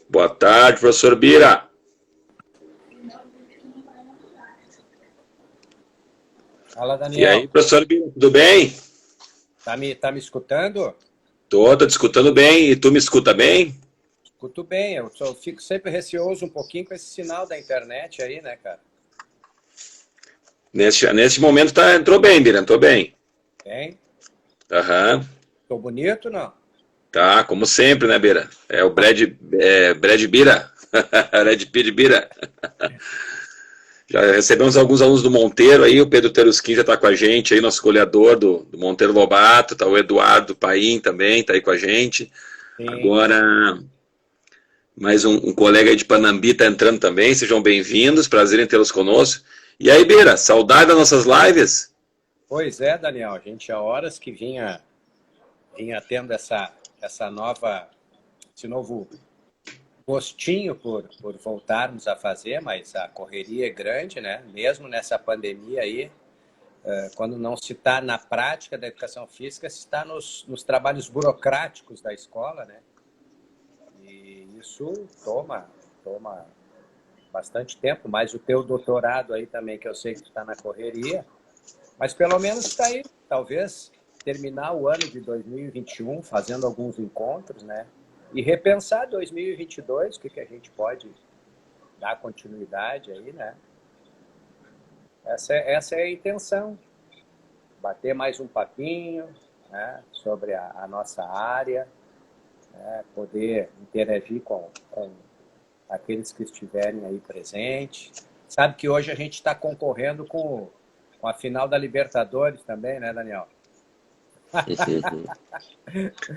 Boa tarde, professor Bira. Fala, E aí, Daniel. professor Bira, tudo bem? Tá me escutando? Tô te escutando bem. E tu me escuta bem? Escuto bem. Eu só fico sempre receoso um pouquinho com esse sinal da internet aí, né, cara? Neste momento entrou bem, Bira, entrou bem. Tem? Aham. Tô bonito, não? Tá, como sempre, né, Bira? É o Brad Bira. Brad Pitt Bira. Já recebemos alguns alunos do Monteiro aí, o Pedro Terusquim já está com a gente aí, nosso goleador do Monteiro Lobato, tá o Eduardo Paim também, tá aí com a gente. Sim. Agora, mais um colega aí de Panambi está entrando também, sejam bem-vindos, prazer em tê-los conosco. E aí, Bira, saudade das nossas lives? Pois é, Daniel. A gente há horas que vinha tendo esse novo gostinho por voltarmos a fazer, mas a correria é grande, né? Mesmo nessa pandemia aí, quando não se está na prática da educação física, se está nos trabalhos burocráticos da escola, né? E isso toma bastante tempo, mas o teu doutorado aí também, que eu sei que tu está na correria, mas pelo menos está aí, talvez terminar o ano de 2021 fazendo alguns encontros, né? E repensar 2022, o que a gente pode dar continuidade aí, né? Essa é a intenção, bater mais um papinho, né, sobre a nossa área, né, poder interagir com aqueles que estiverem aí presentes. Sabe que hoje a gente está concorrendo com a final da Libertadores também, né, Daniel?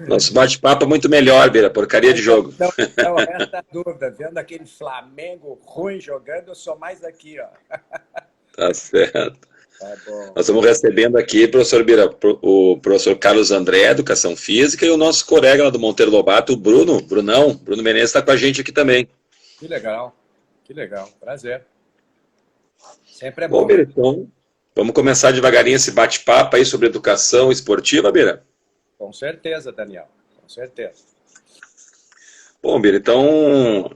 Nosso bate-papo é muito melhor, Bira, porcaria de Então, jogo. não, não resta dúvida. Vendo aquele Flamengo ruim jogando, eu sou mais aqui, ó. Tá certo. Tá bom. Nós estamos recebendo aqui, professor Bira, o professor Carlos André, Educação Física, e o nosso colega lá do Monteiro Lobato, o Bruno Menezes, está com a gente aqui também. Que legal, que legal. Prazer. Sempre é Bom, bom. Bira, então, vamos começar devagarinho esse bate-papo aí sobre educação esportiva, Bira? Com certeza, Daniel. Com certeza. Bom, Bira, então,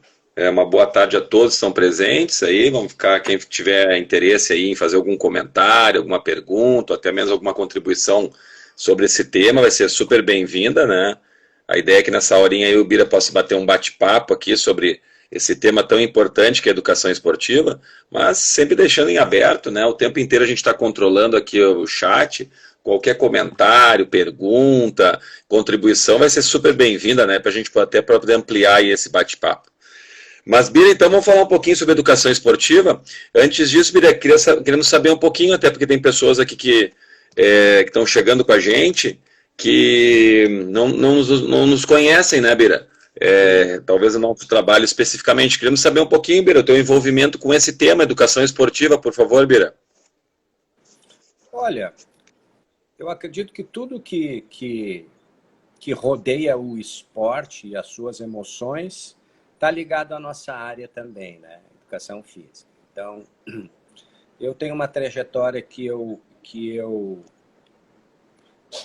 uma boa tarde a todos que estão presentes aí. Vamos ficar, quem tiver interesse aí em fazer algum comentário, alguma pergunta, ou até mesmo alguma contribuição sobre esse tema, vai ser super bem-vinda, né? A ideia é que nessa horinha aí o Bira possa bater um bate-papo aqui sobre esse tema tão importante que é a educação esportiva, mas sempre deixando em aberto, né? O tempo inteiro a gente está controlando aqui o chat, qualquer comentário, pergunta, contribuição vai ser super bem-vinda, né? Para a gente até poder ampliar aí esse bate-papo. Mas, Bira, então vamos falar um pouquinho sobre educação esportiva. Antes disso, Bira, querendo saber um pouquinho, até porque tem pessoas aqui que estão chegando com a gente que não nos conhecem, né, Bira? Sim. Talvez o nosso trabalho especificamente. Queremos saber um pouquinho, Bira, o teu envolvimento com esse tema, educação esportiva, por favor, Bira. Olha, eu acredito que tudo que rodeia o esporte e as suas emoções está ligado à nossa área também, né? Educação física. Então, eu tenho uma trajetória que eu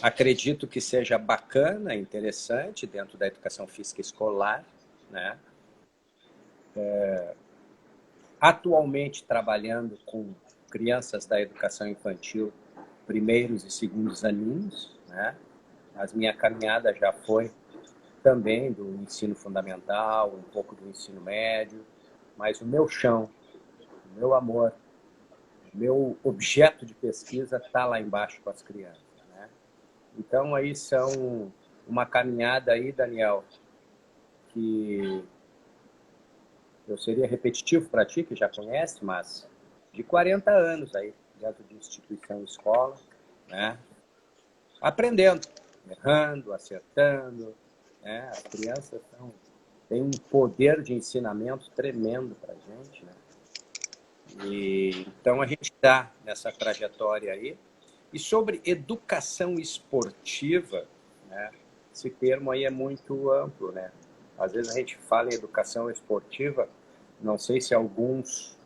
acredito que seja bacana, interessante dentro da educação física escolar, né? Atualmente trabalhando com crianças da educação infantil, primeiros e segundos aninhos, né? Mas minha caminhada já foi também do ensino fundamental, um pouco do ensino médio, mas o meu chão, o meu amor, o meu objeto de pesquisa está lá embaixo com as crianças, né? Então aí são uma caminhada aí, Daniel, que eu seria repetitivo para ti, que já conhece, mas de 40 anos aí, dentro de instituição escola, né? Aprendendo, errando, acertando, né? As crianças têm um poder de ensinamento tremendo para a gente, né? E, então a gente está nessa trajetória aí. E sobre educação esportiva, né? Esse termo aí é muito amplo, né? Às vezes a gente fala em educação esportiva, não sei se alguns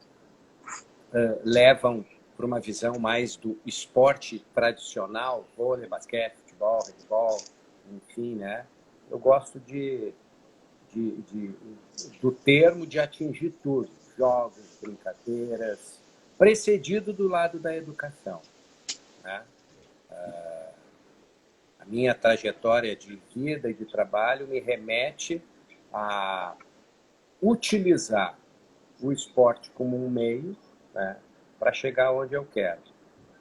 levam para uma visão mais do esporte tradicional, vôlei, basquete, futebol, handebol, enfim, né? Eu gosto de do termo de atingir tudo, jogos, brincadeiras, precedido do lado da educação, né? A minha trajetória de vida e de trabalho me remete a utilizar o esporte como um meio, né, para chegar onde eu quero.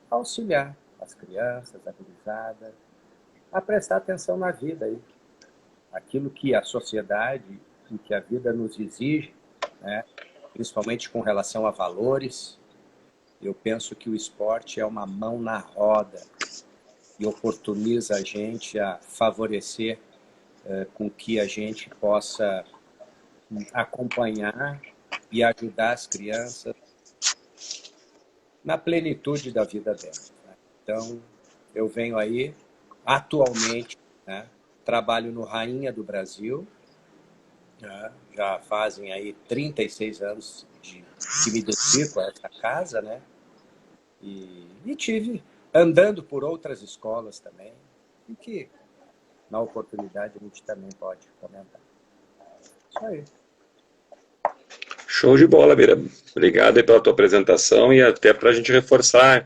Auxiliar as crianças, a gurizada, a prestar atenção na vida aí. Aquilo que a sociedade e que a vida nos exige, né, principalmente com relação a valores, eu penso que o esporte é uma mão na roda e oportuniza a gente a favorecer com que a gente possa acompanhar e ajudar as crianças na plenitude da vida delas, né? Então, eu venho aí, atualmente, né, trabalho no Rainha do Brasil, né, já fazem aí 36 anos que me dedico a essa casa, né? E tive andando por outras escolas também, e que, na oportunidade, a gente também pode comentar. Isso aí. Show de bola, Bira. Obrigado aí pela tua apresentação e até para a gente reforçar,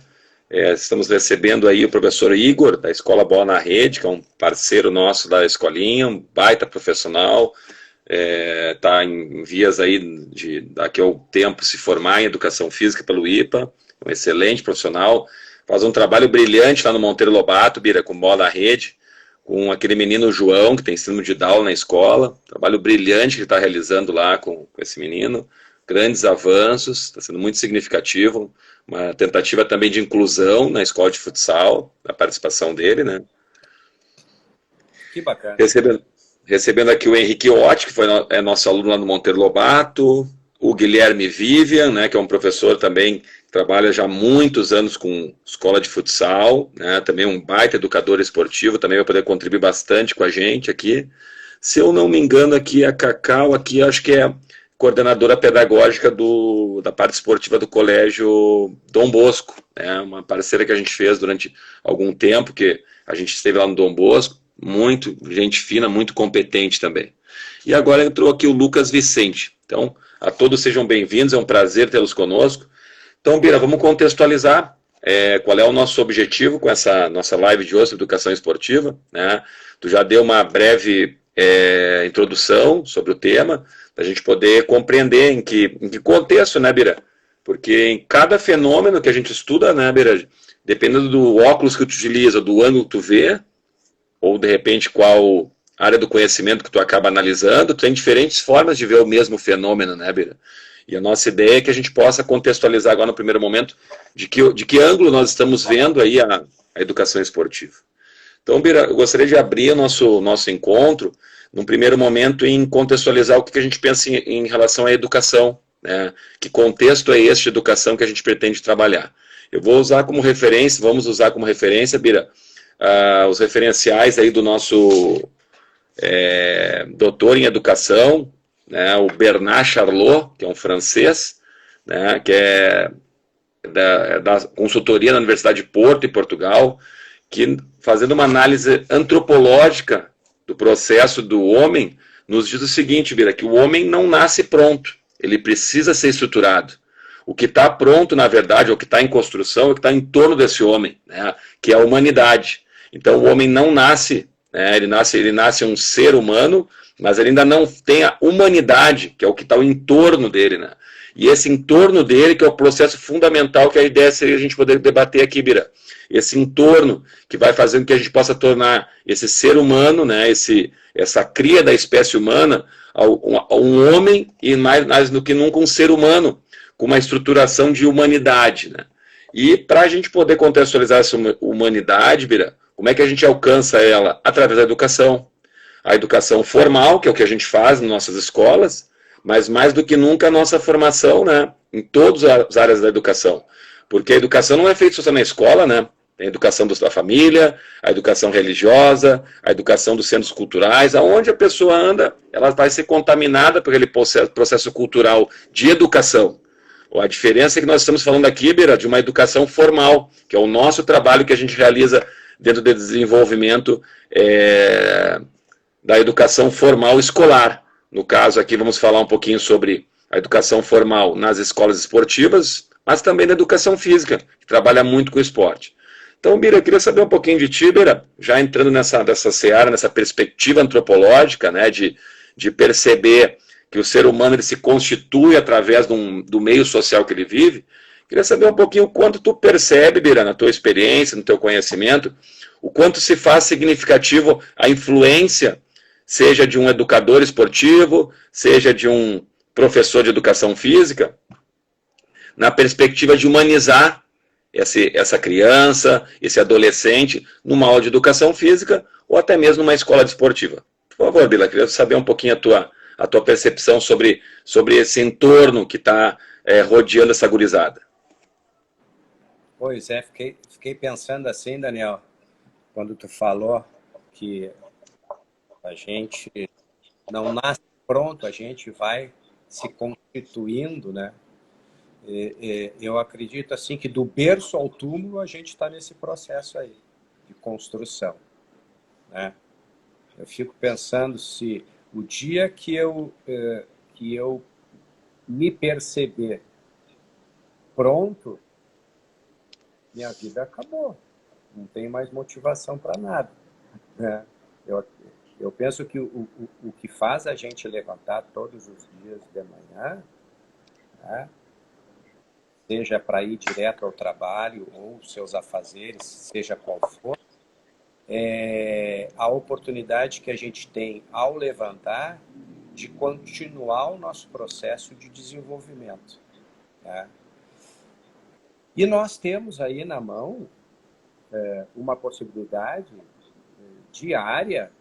estamos recebendo aí o professor Igor, da Escola Bola na Rede, que é um parceiro nosso da escolinha, um baita profissional, está em vias aí de daqui ao tempo se formar em Educação Física pelo IPA, um excelente profissional, faz um trabalho brilhante lá no Monteiro Lobato, Bira, com bola na rede, com aquele menino João, que tem síndrome de Down na escola, trabalho brilhante que ele está realizando lá com esse menino, grandes avanços, está sendo muito significativo, uma tentativa também de inclusão na escola de futsal, a participação dele, né? Que bacana. Recebendo aqui o Henrique Otti, que é nosso aluno lá no Monteiro Lobato, o Guilherme Vivian, né, que é um professor também que trabalha já há muitos anos com escola de futsal, né, também um baita educador esportivo, também vai poder contribuir bastante com a gente aqui. Se eu não me engano, aqui a Cacau, aqui acho que é coordenadora pedagógica da parte esportiva do Colégio Dom Bosco, né, uma parceira que a gente fez durante algum tempo, que a gente esteve lá no Dom Bosco, muito gente fina, muito competente também. E agora entrou aqui o Lucas Vicente. Então, a todos sejam bem-vindos, é um prazer tê-los conosco. Então, Bira, vamos contextualizar qual é o nosso objetivo com essa nossa live de hoje sobre educação esportiva, né? Tu já deu uma breve introdução sobre o tema, para a gente poder compreender em que contexto, né, Bira? Porque em cada fenômeno que a gente estuda, né, Bira, dependendo do óculos que tu utiliza, do ângulo que tu vê, ou de repente qual área do conhecimento que tu acaba analisando, tu tem diferentes formas de ver o mesmo fenômeno, né, Bira? E a nossa ideia é que a gente possa contextualizar agora no primeiro momento de que ângulo nós estamos vendo aí a educação esportiva. Então, Bira, eu gostaria de abrir o nosso encontro, num primeiro momento, em contextualizar o que a gente pensa em relação à educação, né? Que contexto é esse de educação que a gente pretende trabalhar? Eu vou usar como referência, vamos usar como referência, Bira, os referenciais aí do nosso doutor em educação, né, o Bernard Charlot, que é um francês, né, que é da consultoria na Universidade de Porto, em Portugal, que, fazendo uma análise antropológica do processo do homem, nos diz o seguinte, Bira, que o homem não nasce pronto, ele precisa ser estruturado. O que está pronto, na verdade, ou o que está em construção, é o que está em torno desse homem, né, que é a humanidade. Então, o homem não nasce, né, ele nasce um ser humano, mas ele ainda não tem a humanidade, que é o que está em torno dele, né? E esse entorno dele, que é o processo fundamental, que a ideia seria a gente poder debater aqui, Bira. Esse entorno que vai fazer com que a gente possa tornar esse ser humano, né, essa cria da espécie humana, um homem e mais do que nunca um ser humano, com uma estruturação de humanidade, né? E para a gente poder contextualizar essa humanidade, Bira, como é que a gente alcança ela? Através da educação. A educação formal, que é o que a gente faz nas nossas escolas, mas mais do que nunca a nossa formação, né, em todas as áreas da educação. Porque a educação não é feita só na escola, né? Tem a educação da família, a educação religiosa, a educação dos centros culturais, aonde a pessoa anda, ela vai ser contaminada por aquele processo cultural de educação. A diferença é que nós estamos falando aqui, Bira, de uma educação formal, que é o nosso trabalho que a gente realiza dentro do desenvolvimento da educação formal escolar, No caso aqui vamos falar um pouquinho sobre a educação formal nas escolas esportivas, mas também da educação física, que trabalha muito com o esporte. Então, Bira, eu queria saber um pouquinho de ti, Bira, já entrando nessa seara, nessa perspectiva antropológica, né, de perceber que o ser humano ele se constitui através do meio social que ele vive. Queria saber um pouquinho o quanto tu percebe, Bira, na tua experiência, no teu conhecimento, o quanto se faz significativo a influência, seja de um educador esportivo, seja de um professor de educação física, na perspectiva de humanizar essa criança, esse adolescente, numa aula de educação física ou até mesmo numa escola esportiva. Por favor, Bila, queria saber um pouquinho a tua percepção sobre esse entorno que está rodeando essa gurizada. Pois é, fiquei pensando assim, Daniel, quando tu falou que a gente não nasce pronto, a gente vai se constituindo, né? Eu acredito assim que do berço ao túmulo a gente está nesse processo aí de construção, né? Eu fico pensando se o dia que eu me perceber pronto, minha vida acabou, não tem mais motivação para nada, né? Eu penso que o que faz a gente levantar todos os dias de manhã, né, seja para ir direto ao trabalho ou seus afazeres, seja qual for, é a oportunidade que a gente tem ao levantar de continuar o nosso processo de desenvolvimento, né? E nós temos aí na mão uma possibilidade diária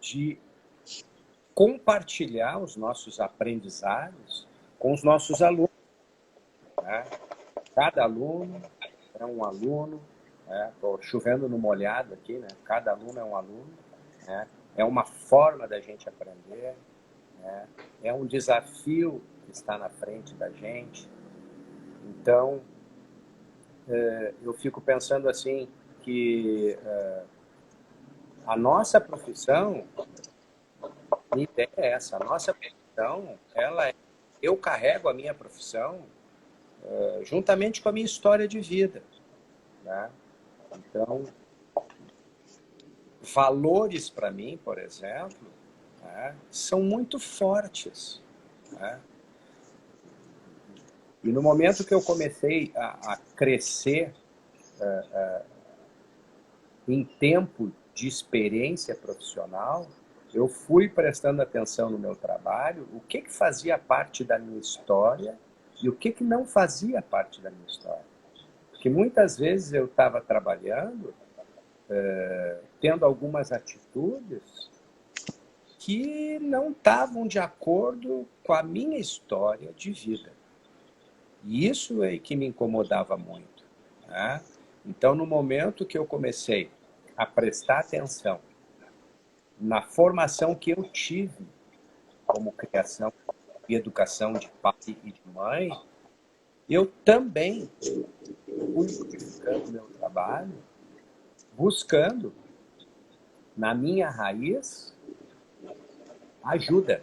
de compartilhar os nossos aprendizados com os nossos alunos, né? Cada aluno é um aluno, estou chovendo no molhado aqui, né? Cada aluno é um aluno, né? É uma forma da gente aprender, né? É um desafio que está na frente da gente. Então, eu fico pensando assim que a nossa profissão, minha ideia é essa, a nossa profissão, eu carrego a minha profissão juntamente com a minha história de vida, né? Então, valores para mim, por exemplo, né, são muito fortes, né? E no momento que eu comecei a crescer em tempo de experiência profissional, eu fui prestando atenção no meu trabalho, o que fazia parte da minha história e o que não fazia parte da minha história. Porque muitas vezes eu estava trabalhando, tendo algumas atitudes que não estavam de acordo com a minha história de vida. E isso é que me incomodava muito, né? Então, no momento que eu comecei a prestar atenção na formação que eu tive como criação e educação de pai e de mãe, eu também fui modificando meu trabalho, buscando na minha raiz ajuda,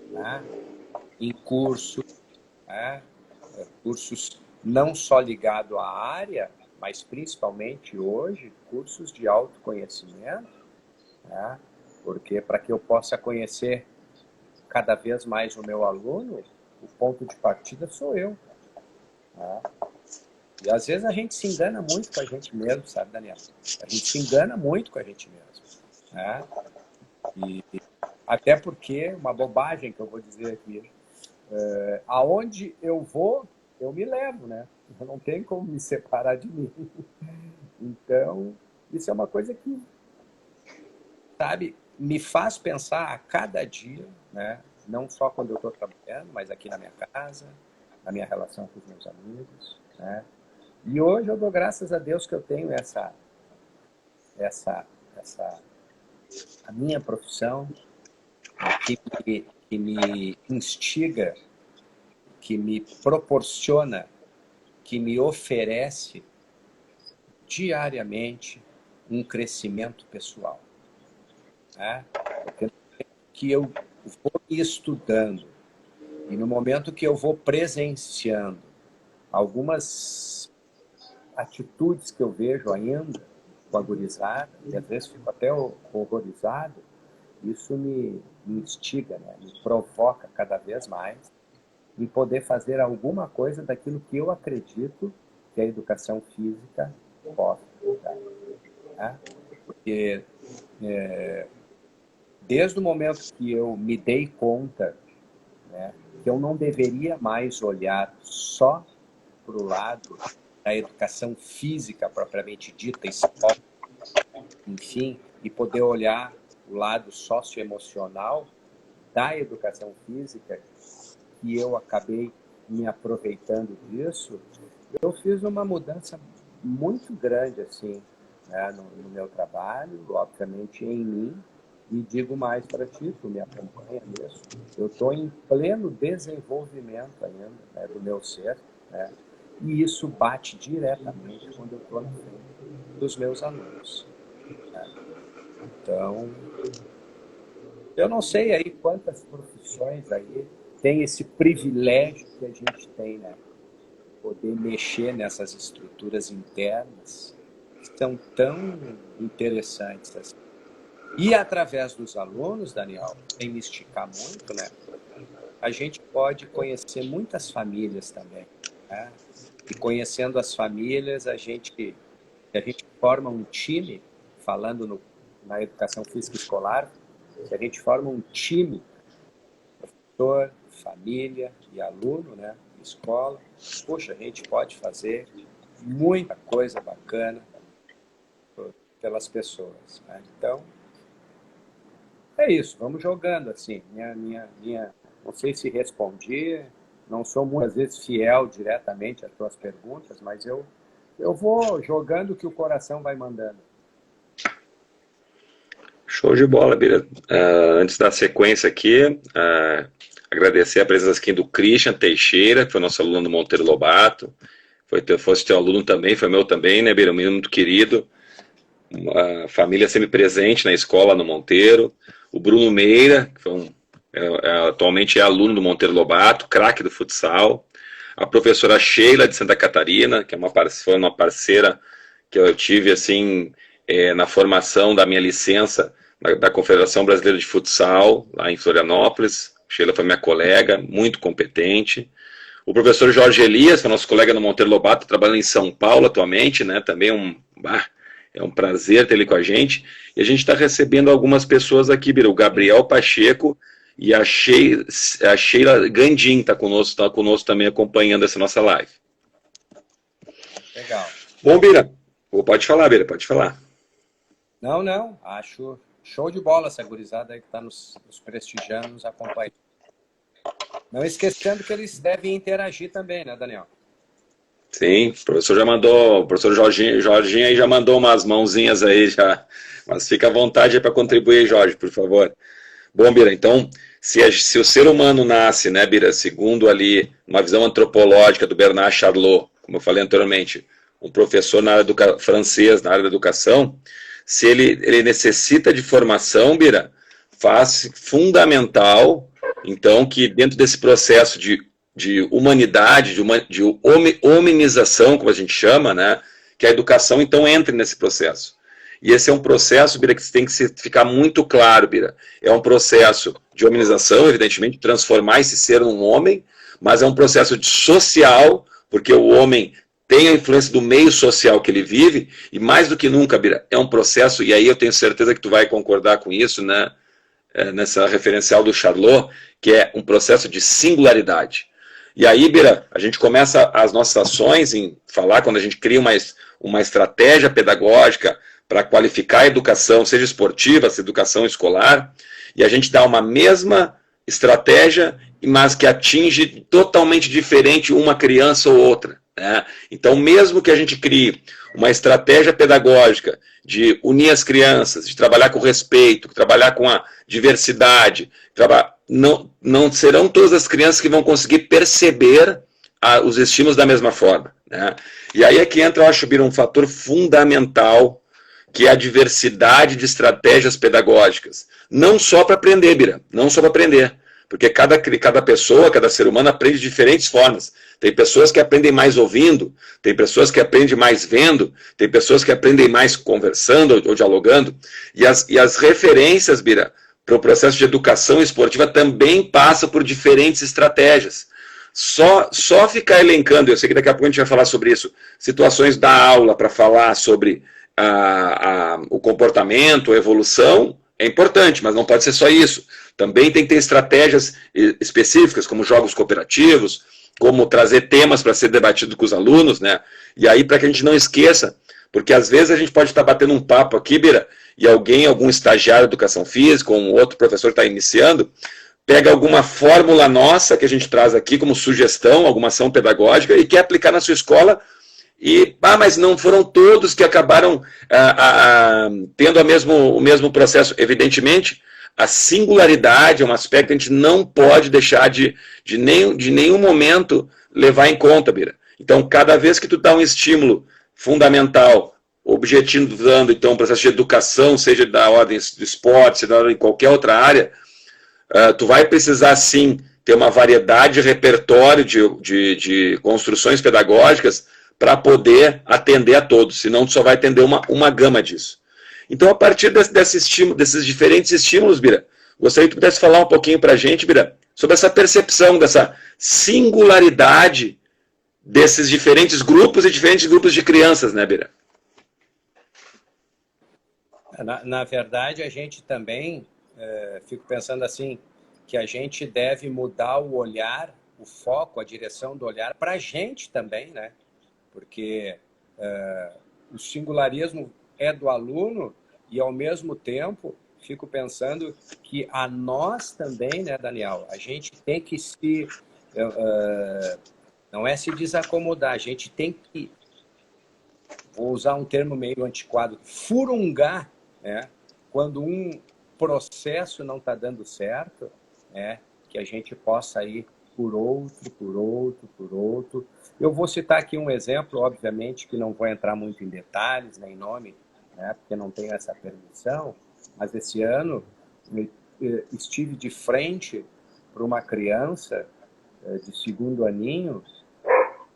né? Em cursos, né? Cursos não só ligados à área, mas principalmente hoje, cursos de autoconhecimento, né? Porque para que eu possa conhecer cada vez mais o meu aluno, o ponto de partida sou eu, né? E às vezes a gente se engana muito com a gente mesmo, sabe, Daniel? A gente se engana muito com a gente mesmo, né? E até porque, uma bobagem que eu vou dizer aqui, aonde eu vou, eu me levo, né? Eu não tenho como me separar de mim. Então, isso é uma coisa que, sabe, me faz pensar a cada dia, né? Não só quando eu estou trabalhando, mas aqui na minha casa, na minha relação com os meus amigos, né? E hoje eu dou graças a Deus que eu tenho a minha profissão que me instiga, que me proporciona, que me oferece diariamente um crescimento pessoal, né? Porque que eu vou estudando e no momento que eu vou presenciando algumas atitudes que eu vejo ainda com a gurizada, e às vezes fico até horrorizado, isso me instiga, né? Me provoca cada vez mais em poder fazer alguma coisa daquilo que eu acredito que a educação física possa ajudar, né? Porque desde o momento que eu me dei conta, né, que eu não deveria mais olhar só para o lado da educação física propriamente dita, esporte, enfim, e poder olhar o lado socioemocional da educação física, e eu acabei me aproveitando disso, eu fiz uma mudança muito grande assim, né, no meu trabalho, obviamente em mim, e digo mais para ti, tu me acompanha nisso, eu estou em pleno desenvolvimento ainda, né, do meu ser, né, e isso bate diretamente quando eu estou na frente dos meus alunos, né. Então, eu não sei aí quantas profissões aí tem esse privilégio que a gente tem, né? Poder mexer nessas estruturas internas que são tão interessantes assim. E através dos alunos, Daniel, sem me esticar muito, né? A gente pode conhecer muitas famílias também, né? E conhecendo as famílias, a gente forma um time, falando na educação física escolar, se a gente forma um time, professor, família e aluno, né, escola, poxa, a gente pode fazer muita coisa bacana pelas pessoas, né? Então, é isso, vamos jogando assim. Não sei se respondi, não sou muitas vezes fiel diretamente às tuas perguntas, mas eu vou jogando o que o coração vai mandando. Show de bola, Bira. Antes da sequência aqui, agradecer a presença aqui do Christian Teixeira, que foi nosso aluno do Monteiro Lobato. Fosse teu aluno também, foi meu também, né, Bira? Um menino muito querido. Uma família sempre presente na escola no Monteiro. O Bruno Meira, que atualmente é aluno do Monteiro Lobato, craque do futsal. A professora Sheila, de Santa Catarina, que foi uma parceira que eu tive assim, na formação da minha licença da Confederação Brasileira de Futsal, lá em Florianópolis. Sheila foi minha colega, muito competente. O professor Jorge Elias, que é nosso colega no Monteiro Lobato, trabalhando em São Paulo atualmente, né? Também é um prazer ter ele com a gente. E a gente está recebendo algumas pessoas aqui, Bira. O Gabriel Pacheco e a Sheila Gandim está conosco também acompanhando essa nossa live. Legal. Bom, Bira, pode falar, Bira, pode falar. Não, acho show de bola essa gurizada aí que está nos prestigiando, nos acompanhando. Não esquecendo que eles devem interagir também, né, Daniel? Sim, o professor já mandou, o professor Jorginho aí já mandou umas mãozinhas aí já, mas fica à vontade aí para contribuir, Jorge, por favor. Bom, Bira, então, se o ser humano nasce, né, Bira, segundo ali uma visão antropológica do Bernard Charlot, como eu falei anteriormente, um professor na área francês, na área da educação, se ele necessita de formação, Bira, fundamental, então, que dentro desse processo de humanidade, de hominização, como a gente chama, né, que a educação, então, entre nesse processo. E esse é um processo, Bira, que tem que ficar muito claro, Bira. É um processo de hominização, evidentemente, transformar esse ser num homem, mas é um processo social, porque o homem tem a influência do meio social que ele vive, e mais do que nunca, Bira, é um processo, e aí eu tenho certeza que tu vai concordar com isso, né, nessa referencial do Charlot, que é um processo de singularidade. E aí, Bira, a gente começa as nossas ações em falar, quando a gente cria uma estratégia pedagógica para qualificar a educação, seja esportiva, seja educação escolar, e a gente dá uma mesma estratégia, mas que atinge totalmente diferente uma criança ou outra, né? Então, mesmo que a gente crie uma estratégia pedagógica de unir as crianças, de trabalhar com respeito, trabalhar com a diversidade, não serão todas as crianças que vão conseguir perceber os estímulos da mesma forma, né? E aí é que entra, eu acho, Bira, um fator fundamental que é a diversidade de estratégias pedagógicas. Não só para aprender, Bira, não só para aprender. Porque cada pessoa, cada ser humano aprende de diferentes formas. Tem pessoas que aprendem mais ouvindo, tem pessoas que aprendem mais vendo, tem pessoas que aprendem mais conversando ou dialogando. E as referências, Bira, para o processo de educação esportiva também passam por diferentes estratégias. Só ficar elencando, eu sei que daqui a pouco a gente vai falar sobre isso, situações da aula para falar sobre o comportamento, a evolução, é importante, mas não pode ser só isso. Também tem que ter estratégias específicas, como jogos cooperativos, como trazer temas para ser debatido com os alunos, né? E aí, para que a gente não esqueça, porque às vezes a gente pode estar batendo um papo aqui, Bira, e algum estagiário de educação física, ou um outro professor está iniciando, pega alguma fórmula nossa que a gente traz aqui como sugestão, alguma ação pedagógica, e quer aplicar na sua escola, mas não foram todos que acabaram tendo o mesmo processo. Evidentemente, a singularidade é um aspecto que a gente não pode deixar de nenhum momento levar em conta, Bira. Então, cada vez que tu dá um estímulo fundamental, objetivando, então, o processo de educação, seja da ordem do esporte, seja da ordem de qualquer outra área, tu vai precisar, sim, ter uma variedade de repertório de construções pedagógicas para poder atender a todos, senão tu só vai atender uma gama disso. Então, a partir desses diferentes estímulos, Bira, gostaria que tu pudesse falar um pouquinho para a gente, Bira, sobre essa percepção dessa singularidade desses diferentes grupos e diferentes grupos de crianças, né, Bira? Na verdade, a gente também, fico pensando assim, que a gente deve mudar o olhar, o foco, a direção do olhar para a gente também, né? Porque o singularismo é do aluno e, ao mesmo tempo, fico pensando que a nós também, né, Daniel, a gente tem que não é se desacomodar, a gente tem que, vou usar um termo meio antiquado, furungar, né, quando um processo não está dando certo, né, que a gente possa ir por outro. Eu vou citar aqui um exemplo, obviamente, que não vou entrar muito em detalhes, nem nome, né, porque não tenho essa permissão, mas esse ano estive de frente para uma criança de segundo aninho.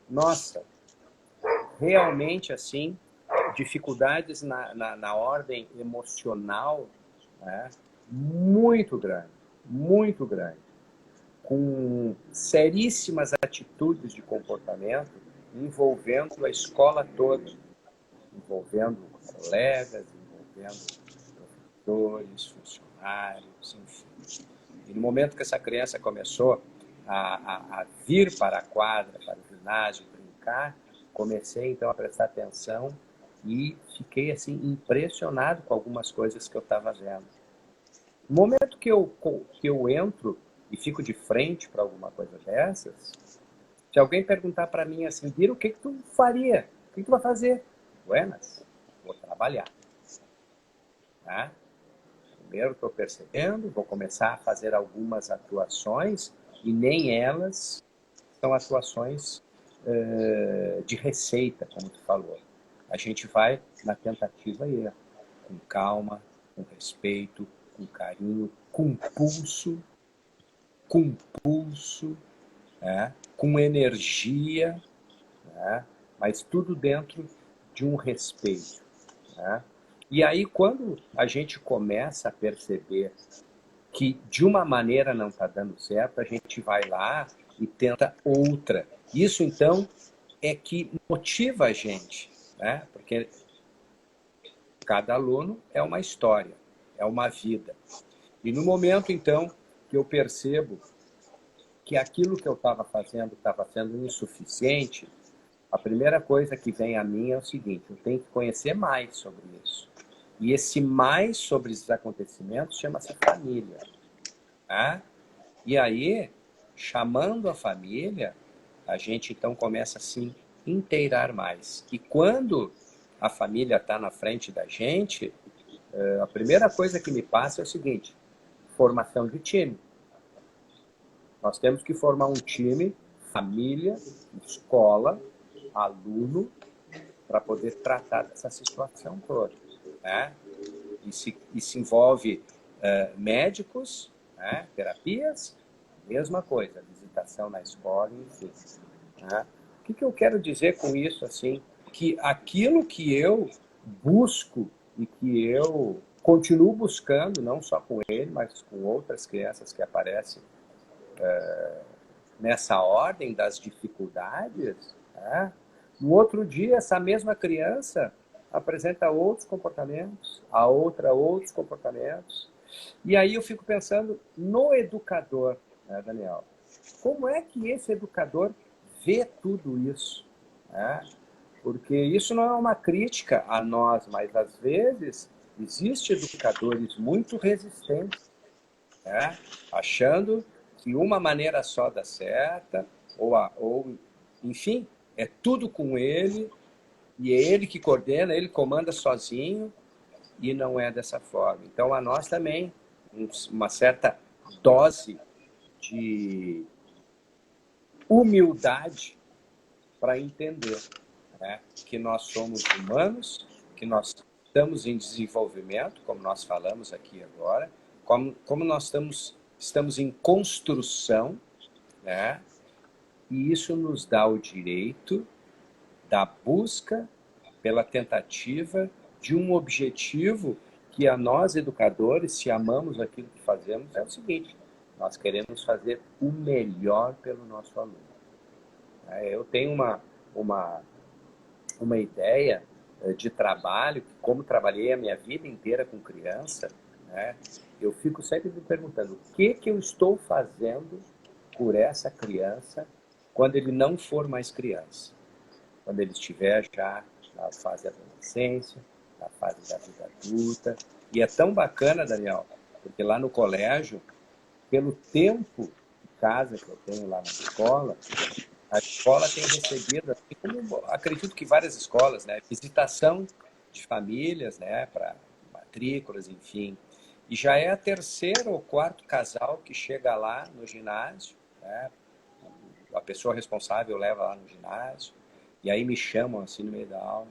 Nossa, realmente, assim, dificuldades na ordem emocional, né, muito grande, com seríssimas atitudes de comportamento envolvendo a escola toda, envolvendo colegas, envolvendo professores, funcionários, enfim. E no momento que essa criança começou a vir para a quadra, para o ginásio, brincar, comecei então a prestar atenção e fiquei assim impressionado com algumas coisas que eu estava vendo. No momento que eu entro e fico de frente para alguma coisa dessas, se alguém perguntar para mim assim, Bira, o que tu faria? O que tu vai fazer? Buenas, vou trabalhar. Tá? Primeiro estou percebendo, vou começar a fazer algumas atuações e nem elas são atuações de receita, como tu falou. A gente vai na tentativa e erro, com calma, com respeito, com carinho, com pulso, né? Com energia, né? Mas tudo dentro de um respeito. Né? E aí, quando a gente começa a perceber que de uma maneira não está dando certo, a gente vai lá e tenta outra. Isso, então, é que motiva a gente, né? Porque cada aluno é uma história, é uma vida. E no momento, então, que eu percebo que aquilo que eu estava fazendo estava sendo insuficiente, a primeira coisa que vem a mim é o seguinte, eu tenho que conhecer mais sobre isso. E esse mais sobre esses acontecimentos chama-se família. Tá? E aí, chamando a família, a gente então começa a se inteirar mais. E quando a família está na frente da gente, a primeira coisa que me passa é o seguinte, formação de time. Nós temos que formar um time, família, escola, aluno, para poder tratar dessa situação toda. né? E se envolve médicos, né? Terapias, mesma coisa, visitação na escola, enfim. Né? O que eu quero dizer com isso? Assim, que aquilo que eu busco e que eu continuo buscando, não só com ele, mas com outras crianças que aparecem nessa ordem das dificuldades, né? No outro dia, essa mesma criança apresenta outros comportamentos, a outra outros comportamentos. E aí eu fico pensando no educador, né, Daniel? Como é que esse educador vê tudo isso? Né? Porque isso não é uma crítica a nós, mas às vezes existem educadores muito resistentes, né? Achando que uma maneira só dá certa, ou enfim, é tudo com ele, e é ele que coordena, ele comanda sozinho, e não é dessa forma. Então, a nós também, uma certa dose de humildade para entender, né, que nós somos humanos, que nós estamos em desenvolvimento, como nós falamos aqui agora, como nós estamos em construção, né, e isso nos dá o direito da busca pela tentativa de um objetivo que a nós, educadores, se amamos aquilo que fazemos, é o seguinte: nós queremos fazer o melhor pelo nosso aluno. Eu tenho uma ideia de trabalho, como trabalhei a minha vida inteira com criança, né? Eu fico sempre me perguntando o que eu estou fazendo por essa criança quando ele não for mais criança, quando ele estiver já na fase da adolescência, na fase da vida adulta. E é tão bacana, Daniel, porque lá no colégio, pelo tempo de casa que eu tenho lá na escola, a escola tem recebido, assim como acredito que várias escolas, né, visitação de famílias, né, para matrículas, enfim. E já é a terceira ou quarto casal que chega lá no ginásio, né, a pessoa responsável leva lá no ginásio, e aí me chamam assim no meio da aula,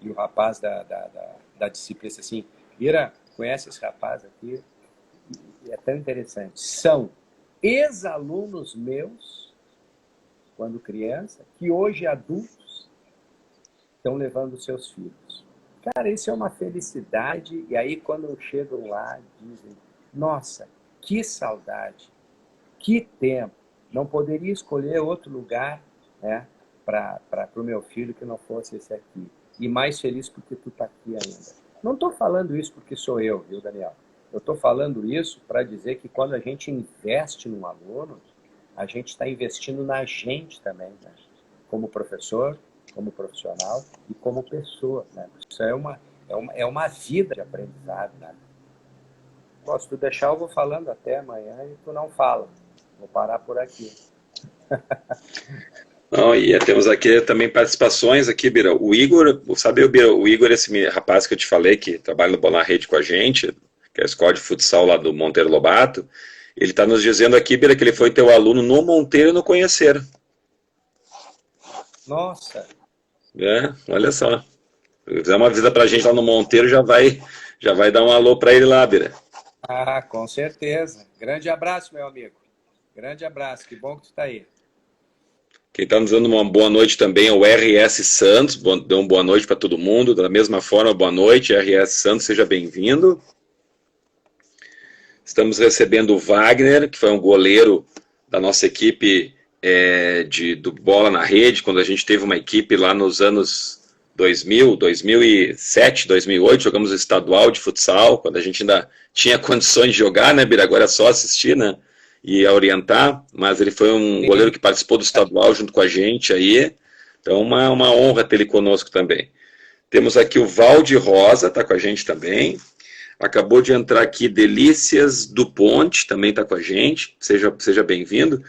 e o rapaz da disciplina disse assim: Ira, conhece esse rapaz aqui? E é tão interessante. São ex-alunos meus, quando criança, que hoje adultos estão levando seus filhos. Cara, isso é uma felicidade. E aí quando chegam lá, dizem: nossa, que saudade, que tempo. Não poderia escolher outro lugar, né, para o meu filho que não fosse esse aqui. E mais feliz porque tu está aqui ainda. Não estou falando isso porque sou eu, viu, Daniel? Eu estou falando isso para dizer que quando a gente investe num aluno, a gente está investindo na gente também, né? Como professor, como profissional e como pessoa, né? Isso é uma vida de aprendizado, né? Pô, se tu deixar, eu vou falando até amanhã e tu não fala. Vou parar por aqui. Não, e temos aqui também participações aqui, Bira. O Igor, sabe, Bira, o Igor, esse rapaz que eu te falei, que trabalha no Bola na Rede com a gente, que é a escola de futsal lá do Monteiro Lobato, ele está nos dizendo aqui, Bira, que ele foi teu aluno no Monteiro e no Conhecer. Nossa! Olha só. Se fizer uma visita pra gente lá no Monteiro, já vai dar um alô para ele lá, Bira. Ah, com certeza. Grande abraço, meu amigo. Grande abraço, que bom que tu está aí. Quem está nos dando uma boa noite também é o RS Santos, deu uma boa noite para todo mundo. Da mesma forma, boa noite, RS Santos, seja bem-vindo. Estamos recebendo o Wagner, que foi um goleiro da nossa equipe do Bola na Rede, quando a gente teve uma equipe lá nos anos 2000, 2007, 2008, jogamos o estadual de futsal, quando a gente ainda tinha condições de jogar, né, Bira? Agora é só assistir, né? E a orientar, mas ele foi um goleiro que participou do estadual junto com a gente aí, então uma honra ter ele conosco também. Temos aqui o Valde Rosa, está com a gente também. Acabou de entrar aqui Delícias do Ponte, também está com a gente, seja bem-vindo.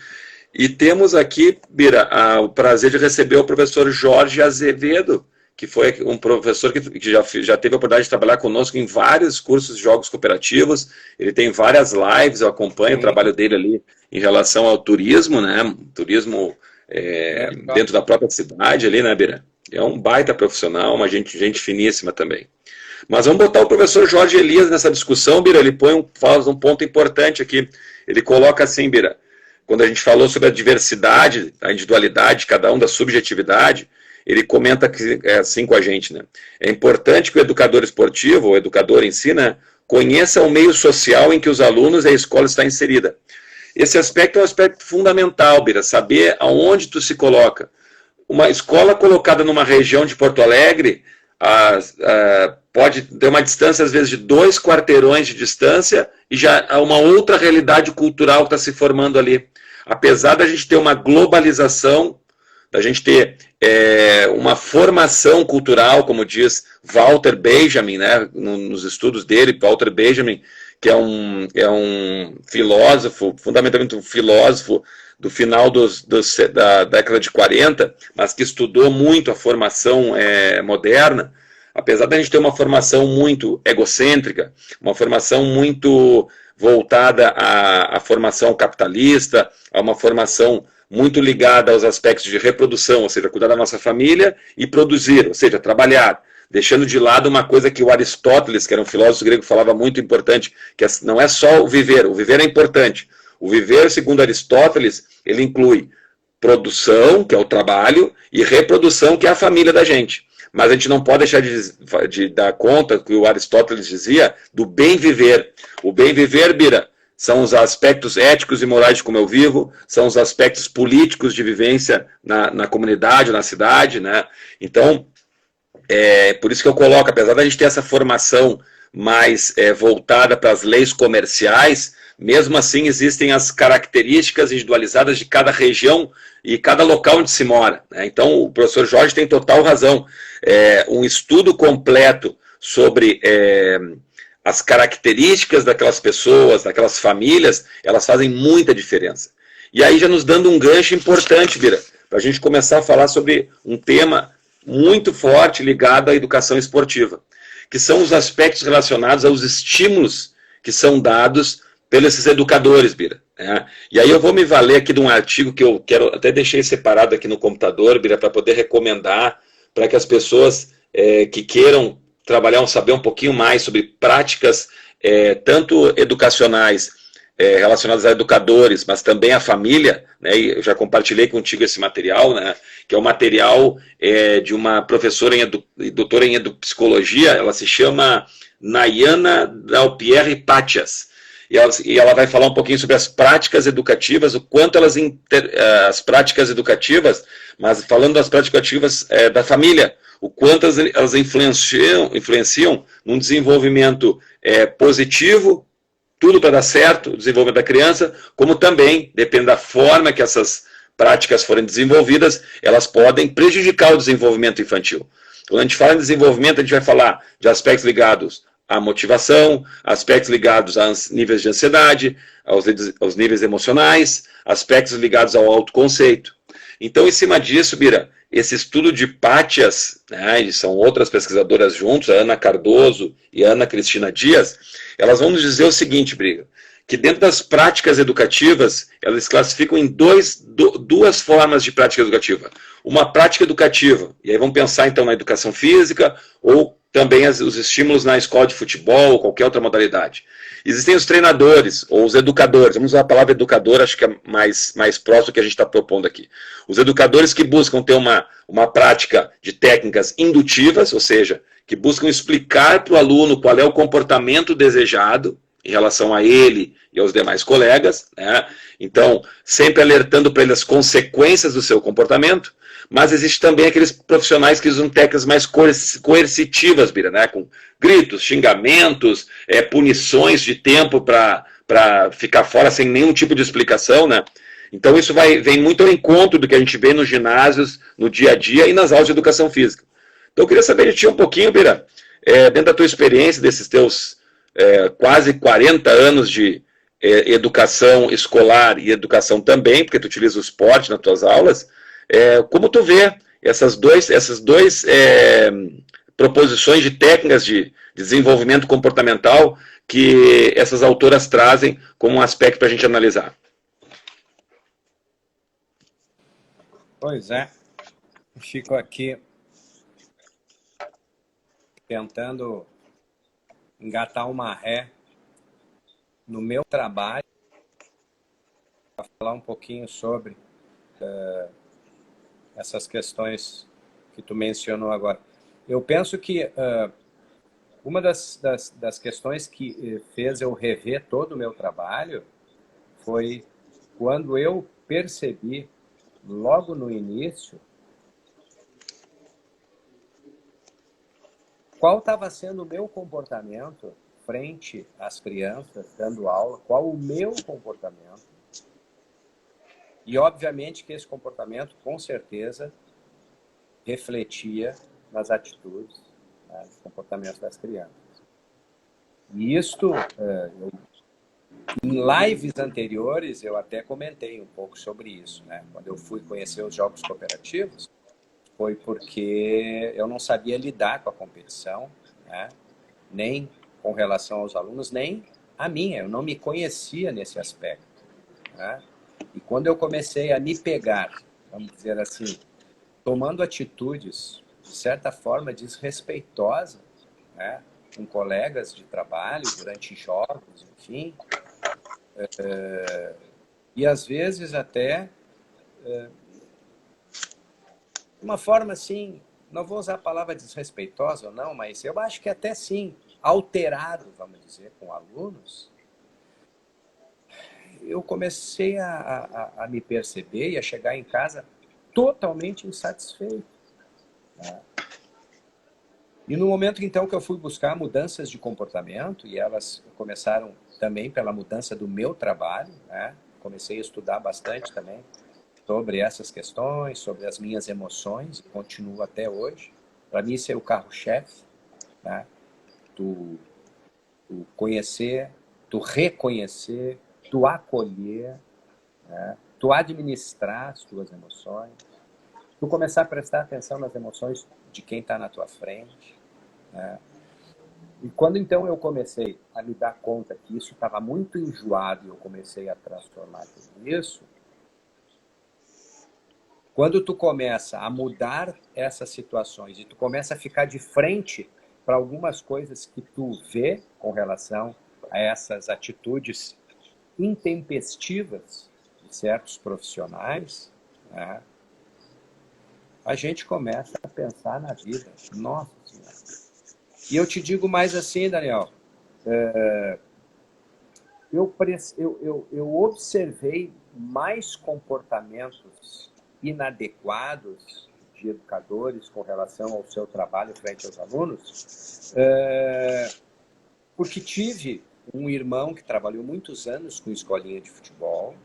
E temos aqui, Bira, o prazer de receber o professor Jorge Azevedo, que foi um professor que já teve a oportunidade de trabalhar conosco em vários cursos de jogos cooperativos. Ele tem várias lives, eu acompanho o trabalho dele ali em relação ao turismo, né? Turismo dentro da própria cidade ali, né, Bira? É um baita profissional, uma gente finíssima também. Mas vamos botar o professor Jorge Elias nessa discussão, Bira. Ele faz um ponto importante aqui. Ele coloca assim, Bira, quando a gente falou sobre a diversidade, a individualidade, cada um da subjetividade, ele comenta que, assim com a gente, né? É importante que o educador esportivo, o educador em si, né, conheça o meio social em que os alunos e a escola está inserida. Esse aspecto é um aspecto fundamental, Bira, saber aonde tu se coloca. Uma escola colocada numa região de Porto Alegre pode ter uma distância, às vezes, de 2 quarteirões de distância e já há uma outra realidade cultural que está se formando ali. Apesar da gente ter uma globalização, da gente ter uma formação cultural, como diz Walter Benjamin, né, nos estudos dele, Walter Benjamin, que é um filósofo, fundamentalmente um filósofo do final da década de 40, mas que estudou muito a formação moderna. Apesar da gente ter uma formação muito egocêntrica, uma formação muito voltada à formação capitalista, a uma formação muito ligada aos aspectos de reprodução, ou seja, cuidar da nossa família e produzir, ou seja, trabalhar, deixando de lado uma coisa que o Aristóteles, que era um filósofo grego, falava muito importante, que não é só o viver é importante. O viver, segundo Aristóteles, ele inclui produção, que é o trabalho, e reprodução, que é a família da gente. Mas a gente não pode deixar de dar conta, que o Aristóteles dizia, do bem viver. O bem viver, Bira, são os aspectos éticos e morais de como eu vivo, são os aspectos políticos de vivência na comunidade, na cidade, né? Então, por isso que eu coloco, apesar da gente ter essa formação mais voltada para as leis comerciais, mesmo assim existem as características individualizadas de cada região e cada local onde se mora, né? Então, o professor Jorge tem total razão. Um estudo completo sobre as características daquelas pessoas, daquelas famílias, elas fazem muita diferença. E aí já nos dando um gancho importante, Bira, para a gente começar a falar sobre um tema muito forte ligado à educação esportiva, que são os aspectos relacionados aos estímulos que são dados pelos esses educadores, Bira. Né? E aí eu vou me valer aqui de um artigo que eu quero, até deixei separado aqui no computador, Bira, para poder recomendar para que as pessoas que queiram trabalhar, saber um pouquinho mais sobre práticas tanto educacionais relacionadas a educadores, mas também a família, né? E eu já compartilhei contigo esse material, né? Que é o material de uma professora doutora em psicologia, ela se chama Nayana Dalpierre Patias. E ela vai falar um pouquinho sobre as práticas educativas, o quanto as práticas educativas, mas falando das práticas educativas da família, o quanto elas influenciam num desenvolvimento positivo, tudo para dar certo, o desenvolvimento da criança, como também, depende da forma que essas práticas forem desenvolvidas, elas podem prejudicar o desenvolvimento infantil. Quando a gente fala em desenvolvimento, a gente vai falar de aspectos ligados à motivação, aspectos ligados aos níveis de ansiedade, aos níveis emocionais, aspectos ligados ao autoconceito. Então, em cima disso, Bira, esse estudo de Pátias, né, e são outras pesquisadoras juntos, a Ana Cardoso e a Ana Cristina Dias, elas vão nos dizer o seguinte, Bira, que dentro das práticas educativas, elas classificam em duas formas de prática educativa. Uma prática educativa, e aí vamos pensar então na educação física ou também os estímulos na escola de futebol ou qualquer outra modalidade. Existem os treinadores, ou os educadores, vamos usar a palavra educador, acho que é mais próximo do que a gente está propondo aqui. Os educadores que buscam ter uma prática de técnicas indutivas, ou seja, que buscam explicar para o aluno qual é o comportamento desejado em relação a ele e aos demais colegas, né? Então, sempre alertando para ele as consequências do seu comportamento, mas existe também aqueles profissionais que usam técnicas mais coercitivas, Bira, né? Com gritos, xingamentos, punições de tempo para ficar fora sem nenhum tipo de explicação, né? Então isso vem muito ao encontro do que a gente vê nos ginásios, no dia a dia e nas aulas de educação física. Então eu queria saber de ti um pouquinho, Bira, dentro da tua experiência, desses teus quase 40 anos de educação escolar e educação também, porque tu utiliza o esporte nas tuas aulas, como tu vê essas duas proposições de técnicas de desenvolvimento comportamental que essas autoras trazem como um aspecto para a gente analisar? Pois é, fico aqui tentando engatar uma ré no meu trabalho para falar um pouquinho sobre essas questões que tu mencionou agora. Eu penso que uma das questões que fez eu rever todo o meu trabalho foi quando eu percebi, logo no início, qual estava sendo o meu comportamento frente às crianças, dando aula, qual o meu comportamento. E, obviamente, que esse comportamento, com certeza, refletia nas atitudes, nos comportamentos das crianças. E isto, em lives anteriores, eu até comentei um pouco sobre isso, né? Quando eu fui conhecer os jogos cooperativos, foi porque eu não sabia lidar com a competição, né? Nem com relação aos alunos, nem a minha. Eu não me conhecia nesse aspecto, né? E quando eu comecei a me pegar, vamos dizer assim, tomando atitudes, de certa forma, desrespeitosas, né? Com colegas de trabalho, durante jogos, enfim, e às vezes até uma forma assim, não vou usar a palavra desrespeitosa ou não, mas eu acho que até sim, alterado, vamos dizer, com alunos, eu comecei a me perceber e a chegar em casa totalmente insatisfeito, né? E no momento então que eu fui buscar mudanças de comportamento, e elas começaram também pela mudança do meu trabalho, né? Comecei a estudar bastante também sobre essas questões, sobre as minhas emoções, e continuo até hoje. Para mim, isso é o carro-chefe, né? Tu conhecer, tu reconhecer, tu acolher, né? Tu administrar as tuas emoções, tu começar a prestar atenção nas emoções de quem está na tua frente, né? E quando então eu comecei a me dar conta que isso estava muito enjoado e eu comecei a transformar tudo isso, quando tu começa a mudar essas situações e tu começa a ficar de frente para algumas coisas que tu vê com relação a essas atitudes intempestivas de certos profissionais, né, a gente começa a pensar na vida. Nossa Senhora. E eu te digo mais assim, Daniel, eu observei mais comportamentos inadequados de educadores com relação ao seu trabalho frente aos alunos, porque tive um irmão que trabalhou muitos anos com escolinha de futebol,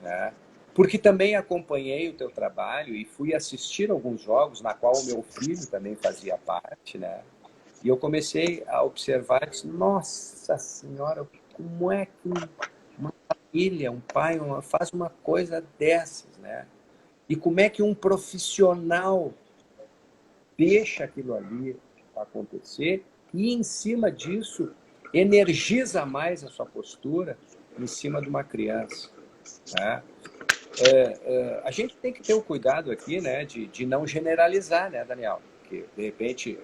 né? Porque também acompanhei o teu trabalho e fui assistir alguns jogos na qual o meu filho também fazia parte, né? E eu comecei a observar e disse, nossa Senhora, como é que uma família, um pai, faz uma coisa dessas, né? E como é que um profissional deixa aquilo ali acontecer e, em cima disso, energiza mais a sua postura em cima de uma criança, né? A gente tem que ter o cuidado aqui, né, de não generalizar, né, Daniel? Porque, de repente,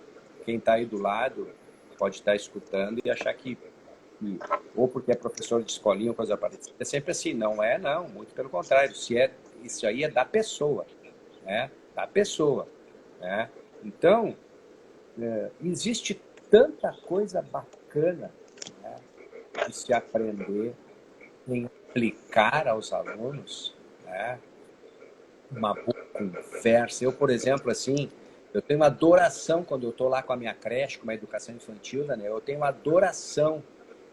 quem está aí do lado pode estar escutando e achar que ou porque é professor de escolinha ou coisa parecida, é sempre assim. Não é, não. Muito pelo contrário. Isso aí é da pessoa, né? Da pessoa, né? Então, existe tanta coisa bacana, né, de se aprender em aplicar aos alunos, né? Uma boa conversa. Eu, por exemplo, assim, eu tenho adoração quando eu estou lá com a minha creche, com uma educação infantil, né? Eu tenho adoração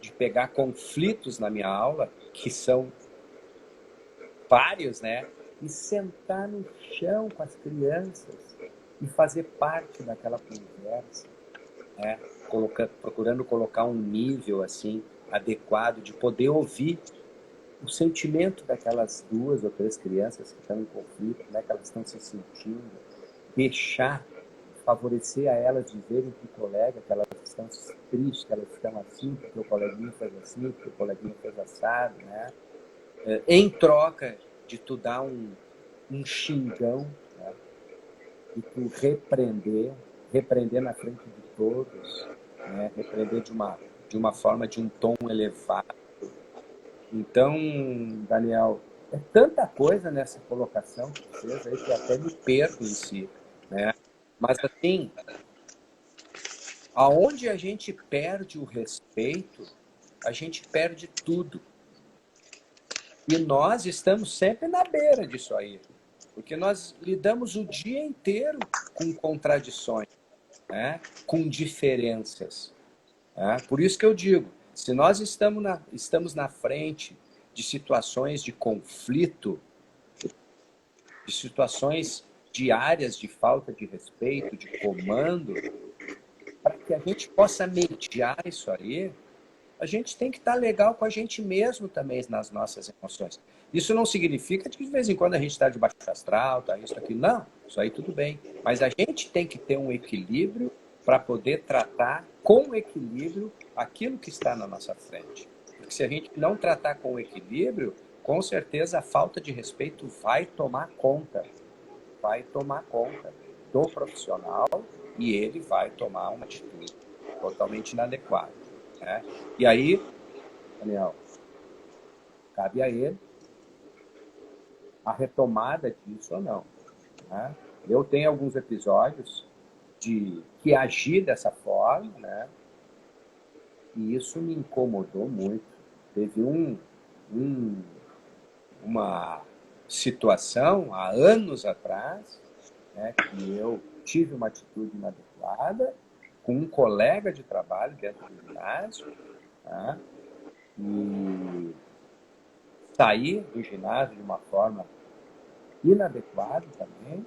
de pegar conflitos na minha aula, que são vários, né? E sentar no chão com as crianças e fazer parte daquela conversa, né? Procurando colocar um nível assim adequado de poder ouvir o sentimento daquelas 2 ou 3 crianças que estão em conflito, como é que elas estão se sentindo, deixar, favorecer a elas dizerem para o colega que elas estão tristes, que elas estão assim, porque o coleguinha fez assim, porque o coleguinha fez assado, né? Em troca de tu dar um xingão, né? E tu repreender na frente de todos, né? Repreender de uma forma, de um tom elevado. Então, Daniel, é tanta coisa nessa colocação que tu fez aí que eu até me perco em si, né? Mas assim, aonde a gente perde o respeito, a gente perde tudo. E nós estamos sempre na beira disso aí, porque nós lidamos o dia inteiro com contradições, né? Com diferenças. Né? Por isso que eu digo, se nós estamos na frente de situações de conflito, de situações diárias de falta de respeito, de comando, para que a gente possa mediar isso aí, a gente tem que estar legal com a gente mesmo também nas nossas emoções. Isso não significa que de vez em quando a gente está de baixo astral, tá isso, aqui. Não, isso aí tudo bem. Mas a gente tem que ter um equilíbrio para poder tratar com equilíbrio aquilo que está na nossa frente. Porque se a gente não tratar com equilíbrio, com certeza a falta de respeito vai tomar conta do profissional e ele vai tomar uma atitude totalmente inadequada. Né? E aí, Daniel, cabe a ele a retomada disso ou não. Né? Eu tenho alguns episódios de que agi dessa forma, né? E isso me incomodou muito. Teve uma situação há anos atrás, né, que eu tive uma atitude inadequada com um colega de trabalho dentro do ginásio, tá? E saí do ginásio de uma forma inadequada também,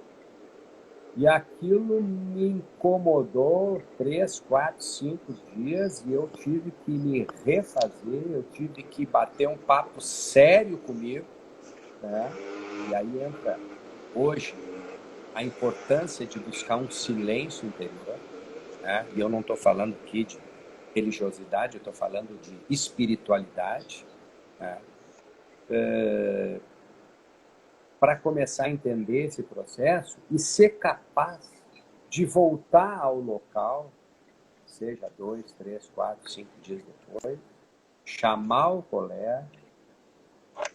e aquilo me incomodou 3, 4, 5 dias, e eu tive que me refazer, eu tive que bater um papo sério comigo, né? E aí entra, hoje, a importância de buscar um silêncio interior, né? E eu não estou falando aqui de religiosidade, eu estou falando de espiritualidade, né? Para começar a entender esse processo e ser capaz de voltar ao local, seja 2, 3, 4, 5 dias depois, chamar o colega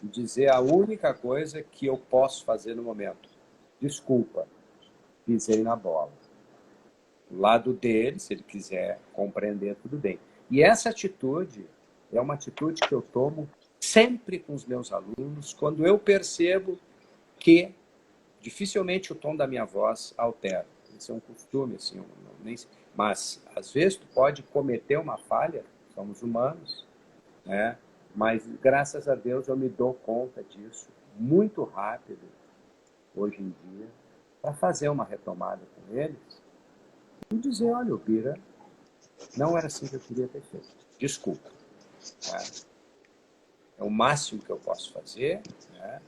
e dizer a única coisa que eu posso fazer no momento: desculpa, pisei na bola. Do lado dele, se ele quiser compreender, tudo bem. E essa atitude é uma atitude que eu tomo sempre com os meus alunos, quando eu percebo que dificilmente o tom da minha voz altera. Isso é um costume, assim, mas às vezes tu pode cometer uma falha, somos humanos, né? Mas graças a Deus eu me dou conta disso muito rápido, hoje em dia, para fazer uma retomada com eles e dizer: olha, Bira, não era assim que eu queria ter feito. Desculpa. Né? É o máximo que eu posso fazer, né?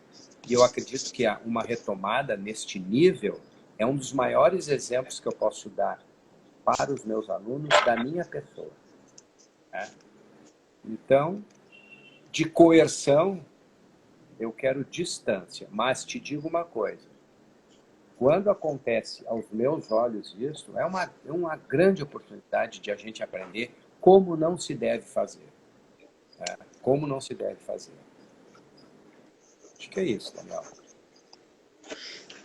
E eu acredito que uma retomada neste nível é um dos maiores exemplos que eu posso dar para os meus alunos da minha pessoa. Né? Então, de coerção, eu quero distância. Mas te digo uma coisa: quando acontece aos meus olhos isso, é uma grande oportunidade de a gente aprender como não se deve fazer. Né? Como não se deve fazer. Acho que é isso, Daniel.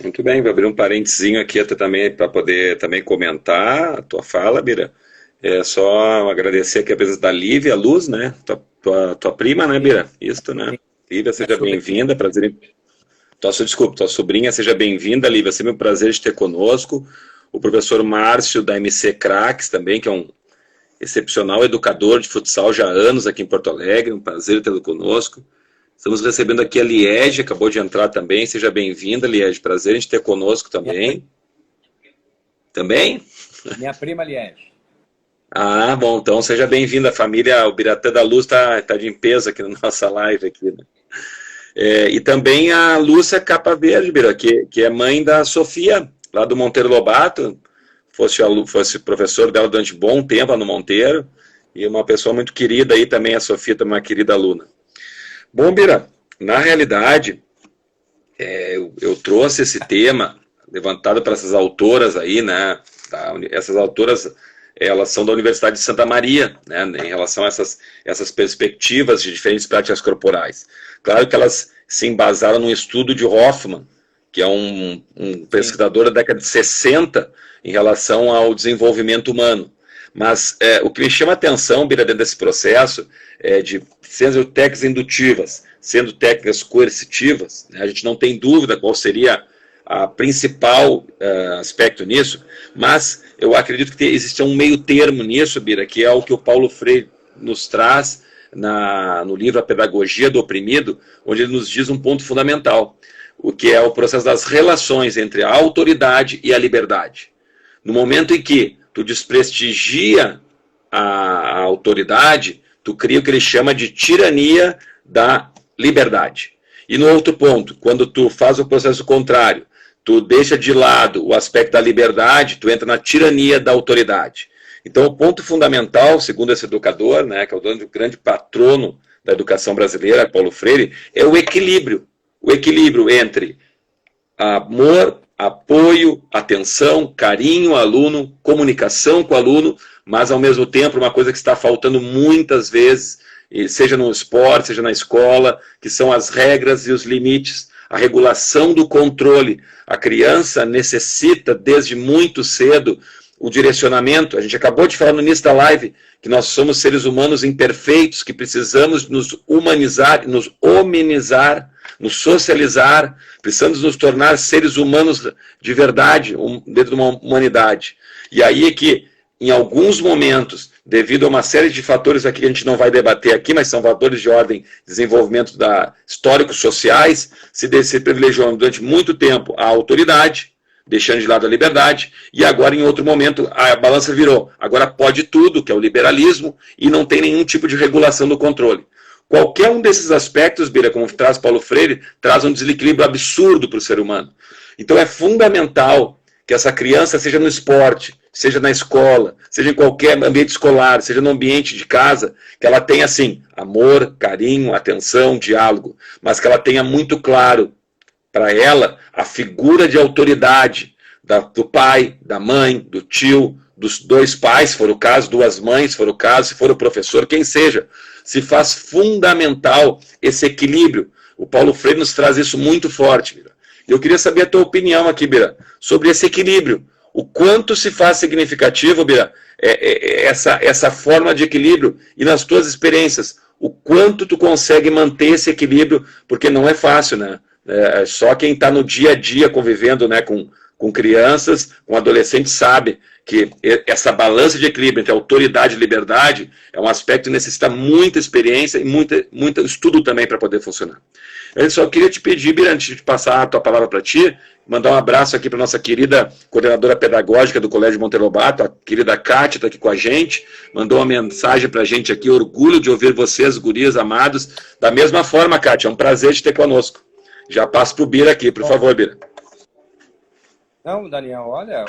Muito bem, vou abrir um parentezinho aqui até também para poder também comentar a tua fala, Bira. É só agradecer aqui a presença da Lívia Luz, né? Tua prima, né, Bira? Isso, né? Lívia, seja bem-vinda. Prazer em... tua sobrinha, seja bem-vinda, Lívia. Sempre um prazer de ter conosco. O professor Márcio, da MC Cracks, também, que é um excepcional educador de futsal já há anos aqui em Porto Alegre. Um prazer tê-lo conosco. Estamos recebendo aqui a Liege, acabou de entrar também. Seja bem-vinda, Liege. Prazer em te ter conosco também. Também? Minha prima Liege. Ah, bom, então seja bem-vinda. A família o Biratã da Luz tá de peso aqui na nossa live. Aqui, né? E também a Lúcia Capa Verde, Bira, que é mãe da Sofia, lá do Monteiro Lobato. Fosse professor dela durante bom tempo lá no Monteiro. E uma pessoa muito querida aí também, a Sofia, também uma querida aluna. Bom, Bira, na realidade, eu trouxe esse tema levantado para essas autoras aí, né? Essas autoras elas são da Universidade de Santa Maria, né, em relação a essas perspectivas de diferentes práticas corporais. Claro que elas se embasaram num estudo de Hoffman, que é um pesquisador da década de 60 em relação ao desenvolvimento humano. Mas o que me chama a atenção, Bira, dentro desse processo, sendo técnicas indutivas, sendo técnicas coercitivas, né, a gente não tem dúvida qual seria a principal aspecto nisso, mas eu acredito que existe um meio termo nisso, Bira, que é o que o Paulo Freire nos traz no livro A Pedagogia do Oprimido, onde ele nos diz um ponto fundamental, o que é o processo das relações entre a autoridade e a liberdade. No momento em que tu desprestigia a autoridade, tu cria o que ele chama de tirania da liberdade. E no outro ponto, quando tu faz o processo contrário, tu deixa de lado o aspecto da liberdade, tu entra na tirania da autoridade. Então, o ponto fundamental, segundo esse educador, né, que é o grande patrono da educação brasileira, Paulo Freire, é o equilíbrio. O equilíbrio entre amor, apoio, atenção, carinho ao aluno, comunicação com o aluno, mas, ao mesmo tempo, uma coisa que está faltando muitas vezes, seja no esporte, seja na escola, que são as regras e os limites, a regulação do controle. A criança necessita, desde muito cedo, o direcionamento. A gente acabou de falar no início da live que nós somos seres humanos imperfeitos, que precisamos nos humanizar, nos hominizar, nos socializar, precisamos nos tornar seres humanos de verdade, dentro de uma humanidade. E aí é que, em alguns momentos, devido a uma série de fatores aqui que a gente não vai debater aqui, mas são fatores de ordem de desenvolvimento históricos sociais, se privilegiou durante muito tempo a autoridade, deixando de lado a liberdade, e agora, em outro momento, a balança virou. Agora pode tudo, que é o liberalismo, e não tem nenhum tipo de regulação do controle. Qualquer um desses aspectos, Bira, como traz Paulo Freire, traz um desequilíbrio absurdo para o ser humano. Então é fundamental que essa criança, seja no esporte, seja na escola, seja em qualquer ambiente escolar, seja no ambiente de casa, que ela tenha, assim, amor, carinho, atenção, diálogo, mas que ela tenha muito claro para ela a figura de autoridade do pai, da mãe, do tio, dos dois pais, se for o caso, duas mães, se for o caso, se for o professor, quem seja. Se faz fundamental esse equilíbrio. O Paulo Freire nos traz isso muito forte, Bira. Eu queria saber a tua opinião aqui, Bira, sobre esse equilíbrio. O quanto se faz significativo, Bira, essa forma de equilíbrio, e nas tuas experiências, o quanto tu consegue manter esse equilíbrio, porque não é fácil, né? Só quem está no dia a dia convivendo, né, com crianças, com adolescentes, sabe que essa balança de equilíbrio entre autoridade e liberdade é um aspecto que necessita muita experiência e muito estudo também para poder funcionar. Eu só queria te pedir, Bira, antes de passar a tua palavra para ti, mandar um abraço aqui para a nossa querida coordenadora pedagógica do Colégio Monteiro Lobato, a querida Kátia, está aqui com a gente, mandou uma mensagem para a gente aqui, orgulho de ouvir vocês, gurias amados. Da mesma forma, Kátia, é um prazer te ter conosco. Já passo para o Bira aqui, por favor, Bira. Não, Daniel, olha,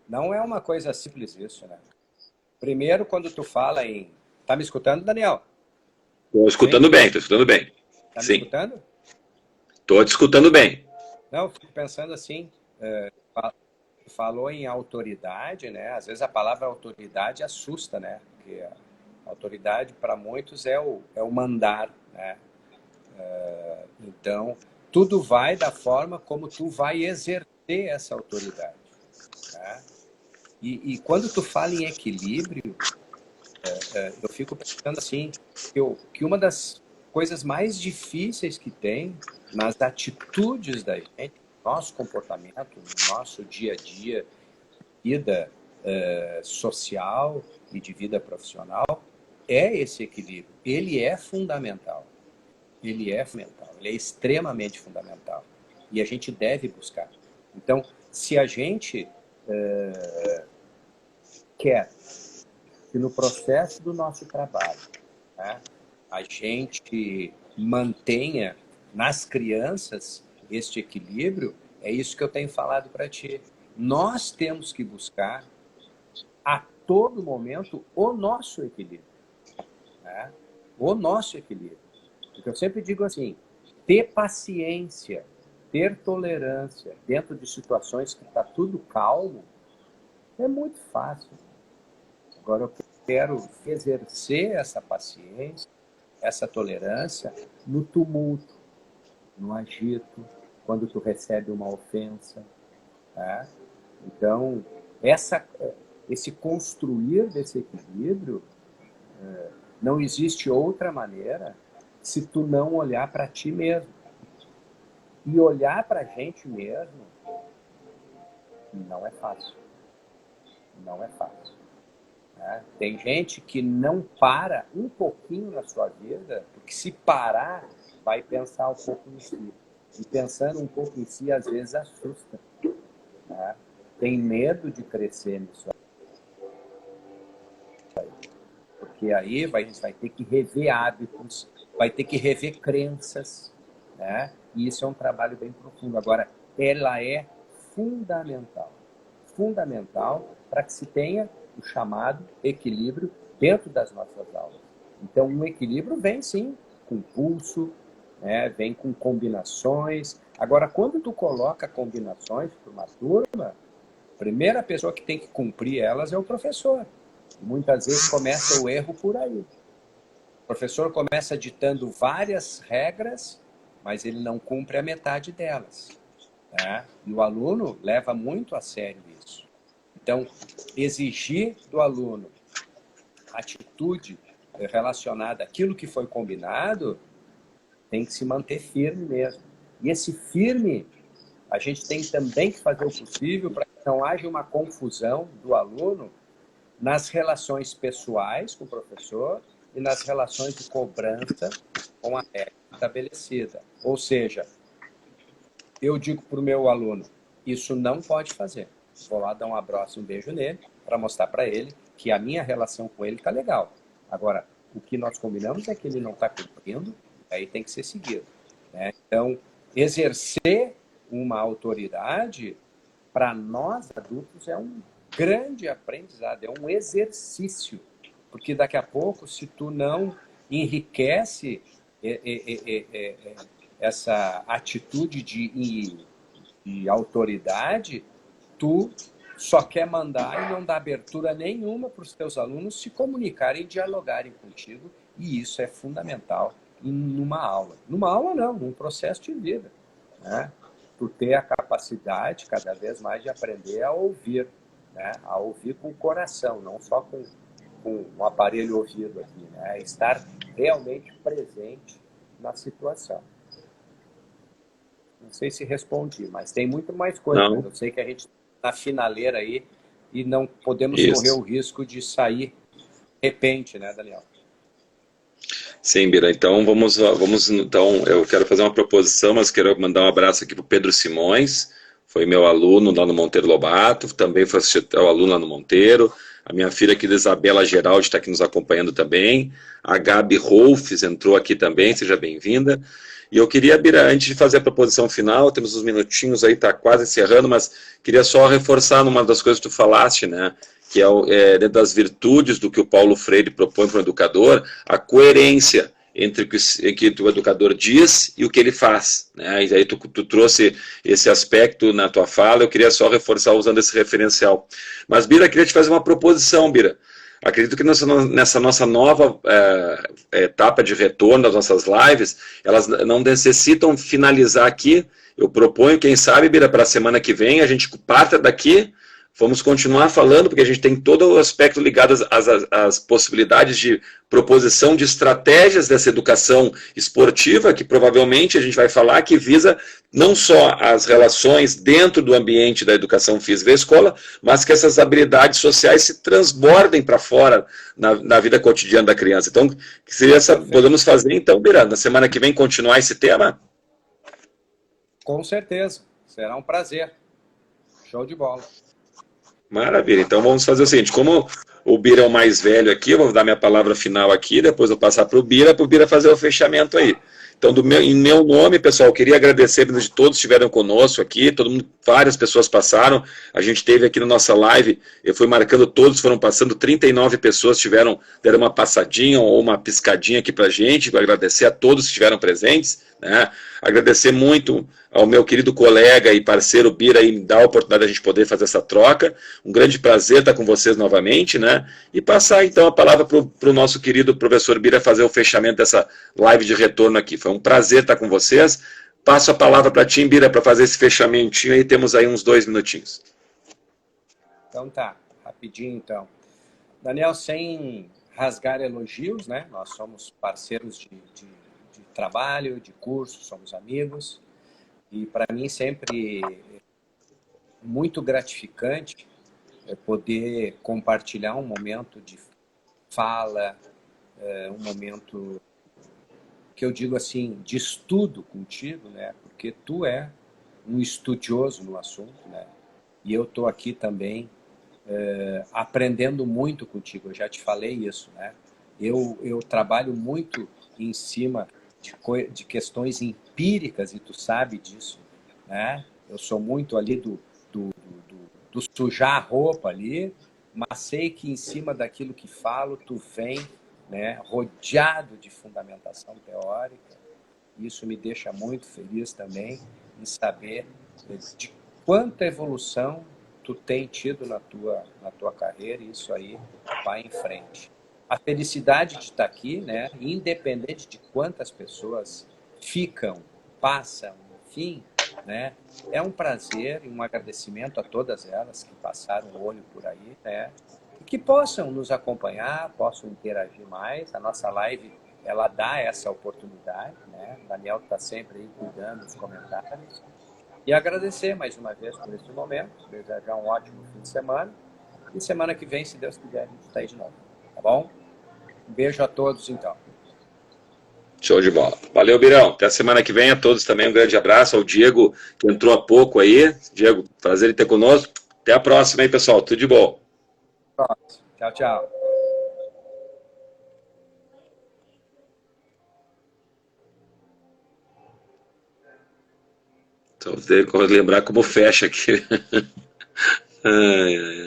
não é uma coisa simples isso, né? Primeiro, quando tu fala em... Tá me escutando, Daniel? Estou escutando bem, estou escutando bem. Tá me Sim. escutando? Estou te escutando bem. Não, fico pensando assim, falou em autoridade, né? Às vezes a palavra autoridade assusta, né? Porque a autoridade, para muitos, é o mandar, né? Então, tudo vai da forma como tu vai exercer essa autoridade, né? E quando tu fala em equilíbrio, eu fico pensando assim, que uma das coisas mais difíceis que tem nas atitudes da gente, nosso comportamento, no nosso dia a dia, vida social e de vida profissional, é esse equilíbrio. Ele é fundamental. Ele é fundamental. Ele é extremamente fundamental. E a gente deve buscar. Então, se a gente quer que no processo do nosso trabalho, né, a gente mantenha nas crianças este equilíbrio, é isso que eu tenho falado para ti. Nós temos que buscar a todo momento o nosso equilíbrio, né? O nosso equilíbrio. Porque eu sempre digo assim, ter paciência, ter tolerância dentro de situações que está tudo calmo, É muito fácil. Agora eu quero exercer essa paciência, essa tolerância no tumulto, no agito, quando tu recebe uma ofensa. Tá? Então, esse construir desse equilíbrio, não existe outra maneira se tu não olhar para ti mesmo. E olhar para a gente mesmo não é fácil. Não é fácil. Né? Tem gente que não para um pouquinho na sua vida, porque se parar, vai pensar um pouco em si. E pensando um pouco em si, às vezes assusta. Né? Tem medo de crescer nisso aí. Porque aí a gente vai ter que rever hábitos, vai ter que rever crenças. Né? E isso é um trabalho bem profundo. Agora, ela é fundamental. Fundamental para que se tenha o chamado equilíbrio dentro das nossas aulas. Então, um equilíbrio vem, sim, com pulso, né? Vem com combinações. Agora, quando tu coloca combinações para uma turma, a primeira pessoa que tem que cumprir elas é o professor. Muitas vezes começa o erro por aí. O professor começa ditando várias regras, mas ele não cumpre a metade delas. Né? E o aluno leva muito a sério isso. Então, exigir do aluno atitude relacionada àquilo que foi combinado tem que se manter firme mesmo. E esse firme, a gente tem também que fazer o possível para que não haja uma confusão do aluno nas relações pessoais com o professor e nas relações de cobrança com a regra estabelecida. Ou seja, eu digo para o meu aluno, isso não pode fazer. Vou lá dar um abraço e um beijo nele para mostrar para ele que a minha relação com ele está legal. Agora, o que nós combinamos é que ele não está cumprindo, aí tem que ser seguido. Né? Então, exercer uma autoridade, para nós adultos, é um grande aprendizado, é um exercício. Porque daqui a pouco, se tu não enriquece essa atitude de autoridade, tu só quer mandar e não dá abertura nenhuma para os teus alunos se comunicarem e dialogarem contigo, e isso é fundamental numa aula. Numa aula não, num processo de vida. Né? Tu ter a capacidade cada vez mais de aprender a ouvir, né? A ouvir com o coração, não só com um aparelho ouvido aqui, né? Estar realmente presente na situação. Não sei se respondi, mas tem muito mais coisa. Mas eu sei que a gente está na finaleira aí e não podemos correr o risco de sair de repente, né, Daniel? Sim, Bira. Então, então, eu quero fazer uma proposição, mas quero mandar um abraço aqui para o Pedro Simões, foi meu aluno lá no Monteiro Lobato, também foi o aluno lá no Monteiro. A minha filha aqui, Isabela Geraldi, está aqui nos acompanhando também. A Gabi Rolfes entrou aqui também, seja bem-vinda. E eu queria, Bira, antes de fazer a proposição final, temos uns minutinhos aí, está quase encerrando, mas queria só reforçar numa das coisas que tu falaste, né? Que é dentro das virtudes do que o Paulo Freire propõe para o educador, a coerência entre o que o educador diz e o que ele faz. Né? E aí tu trouxe esse aspecto na tua fala, eu queria só reforçar usando esse referencial. Mas, Bira, queria te fazer uma proposição, Bira. Acredito que nessa nossa nova etapa de retorno das nossas lives, elas não necessitam finalizar aqui. Eu proponho, quem sabe, Bira, para a semana que vem, a gente parta daqui, vamos continuar falando, porque a gente tem todo o aspecto ligado às possibilidades de proposição de estratégias dessa educação esportiva, que provavelmente a gente vai falar, que visa não só as relações dentro do ambiente da educação física da escola, mas que essas habilidades sociais se transbordem para fora na vida cotidiana da criança. Então, podemos fazer, então, Bira, na semana que vem, continuar esse tema? Com certeza, será um prazer. Show de bola. Maravilha, então vamos fazer o seguinte, como o Bira é o mais velho aqui, eu vou dar minha palavra final aqui, depois eu passar para o Bira fazer o fechamento aí. Então, em meu nome, pessoal, eu queria agradecer de todos que estiveram conosco aqui, várias pessoas passaram, a gente teve aqui na nossa live, eu fui marcando todos, foram passando, 39 pessoas deram uma passadinha ou uma piscadinha aqui para a gente, vou agradecer a todos que estiveram presentes, né? Agradecer muito ao meu querido colega e parceiro Bira aí me dar a oportunidade de a gente poder fazer essa troca. Um grande prazer estar com vocês novamente, né? E passar então a palavra para o nosso querido professor Bira fazer o fechamento dessa live de retorno aqui. Foi um prazer estar com vocês. Passo a palavra para ti, Bira, para fazer esse fechamentinho aí. Temos aí uns 2 minutinhos. Então tá, rapidinho então. Daniel, sem rasgar elogios, né? Nós somos parceiros de trabalho, de curso, somos amigos. E para mim sempre muito gratificante poder compartilhar um momento de fala, um momento que eu digo assim, de estudo contigo, né? Porque tu é um estudioso no assunto, né? E eu estou aqui também aprendendo muito contigo. Eu já te falei isso, né? Eu trabalho muito em cima de questões empíricas e tu sabe disso, né? Eu sou muito ali do sujar a roupa ali, mas sei que em cima daquilo que falo tu vem, né, rodeado de fundamentação teórica. Isso me deixa muito feliz também em saber de quanta evolução tu tem tido na tua carreira, e isso aí vai em frente. A felicidade de estar aqui, né, independente de quantas pessoas ficam, passam, enfim, né, é um prazer e um agradecimento a todas elas que passaram o olho por aí, né, e que possam nos acompanhar, possam interagir mais. A nossa live, ela dá essa oportunidade, né? O Daniel está sempre aí cuidando dos comentários. E agradecer mais uma vez por esse momento, desejar um ótimo fim de semana. E semana que vem, se Deus quiser, a gente está aí de novo. Tá bom? Um beijo a todos, então. Show de bola. Valeu, Birão. Até a semana que vem. A todos também um grande abraço. Ao Diego, que entrou há pouco aí. Diego, prazer em ter conosco. Até a próxima aí, pessoal. Tudo de bom. Próximo. Tchau, tchau. Então, vou lembrar como fecha aqui. Ai, ai.